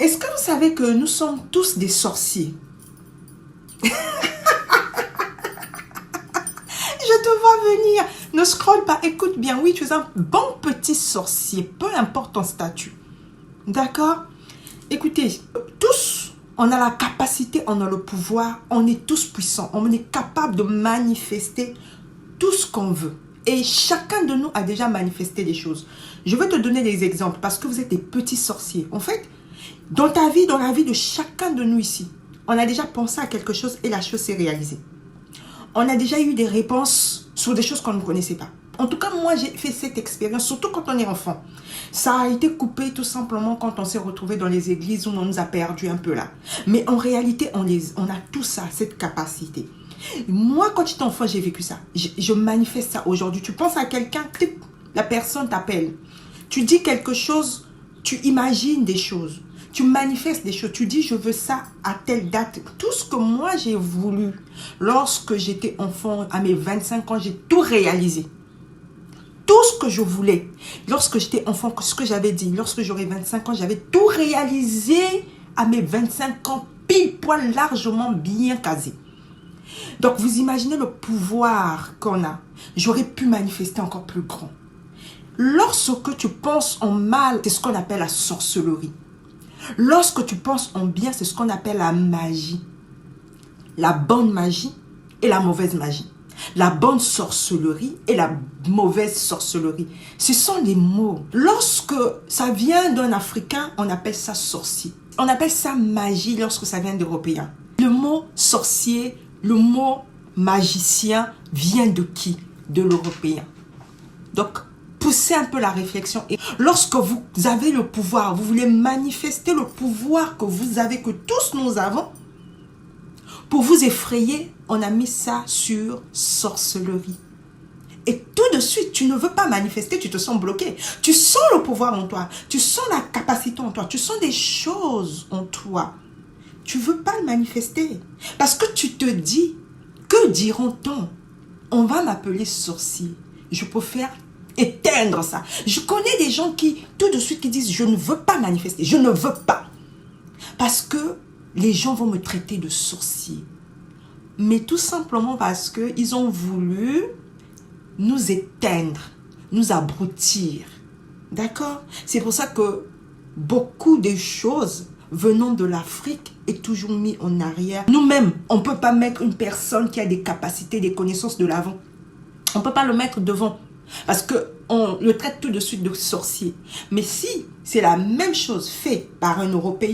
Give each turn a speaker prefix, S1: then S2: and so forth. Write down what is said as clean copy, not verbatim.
S1: Est-ce que vous savez que nous sommes tous des sorciers? Je te vois venir. Ne scrolle pas. Écoute bien. Oui, tu es un bon petit sorcier. Peu importe ton statut. D'accord? Écoutez, tous, on a la capacité, on a le pouvoir. On est tous puissants. On est capable de manifester tout ce qu'on veut. Et chacun de nous a déjà manifesté des choses. Je vais te donner des exemples parce que vous êtes des petits sorciers. En fait, dans ta vie, dans la vie de chacun de nous ici, on a déjà pensé à quelque chose et la chose s'est réalisée. On a déjà eu des réponses sur des choses qu'on ne connaissait pas. En tout cas, moi, j'ai fait cette expérience, surtout quand on est enfant. Ça a été coupé tout simplement quand on s'est retrouvé dans les églises où on nous a perdu un peu là. Mais en réalité, on a tout ça, cette capacité. Moi, quand j'étais enfant, j'ai vécu ça. Je manifeste ça aujourd'hui. Tu penses à quelqu'un, la personne t'appelle. Tu dis quelque chose, tu imagines des choses. Tu manifestes des choses. Tu dis, je veux ça à telle date. Tout ce que moi, j'ai voulu lorsque j'étais enfant, à mes 25 ans, j'ai tout réalisé. Tout ce que je voulais. Lorsque j'étais enfant, ce que j'avais dit, lorsque j'aurais 25 ans, j'avais tout réalisé à mes 25 ans, pile poil largement bien casé. Donc, vous imaginez le pouvoir qu'on a. J'aurais pu manifester encore plus grand. Lorsque tu penses en mal, c'est ce qu'on appelle la sorcellerie. Lorsque tu penses en bien, c'est ce qu'on appelle la magie. La bonne magie et la mauvaise magie. La bonne sorcellerie et la mauvaise sorcellerie. Ce sont des mots. Lorsque ça vient d'un Africain, on appelle ça sorcier. On appelle ça magie lorsque ça vient d'Européens. Le mot sorcier, le mot magicien vient de qui? De l'Européen. Donc, poussez un peu la réflexion. Et lorsque vous avez le pouvoir, vous voulez manifester le pouvoir que vous avez, que tous nous avons, pour vous effrayer, on a mis ça sur sorcellerie. Et tout de suite, tu ne veux pas manifester, tu te sens bloqué. Tu sens le pouvoir en toi, tu sens la capacité en toi, tu sens des choses en toi. Tu ne veux pas le manifester. Parce que tu te dis, que diront-on? On va m'appeler sorcier. Je préfère éteindre ça. Je connais des gens qui, tout de suite, qui disent, je ne veux pas manifester, je ne veux pas. Parce que les gens vont me traiter de sorcier. Mais tout simplement parce qu'ils ont voulu nous éteindre, nous abrutir. D'accord? C'est pour ça que beaucoup de choses venant de l'Afrique est toujours mis en arrière. Nous-mêmes, on ne peut pas mettre une personne qui a des capacités, des connaissances de l'avant. On ne peut pas le mettre devant. Parce qu'on le traite tout de suite de sorcier. Mais si c'est la même chose faite par un Européen,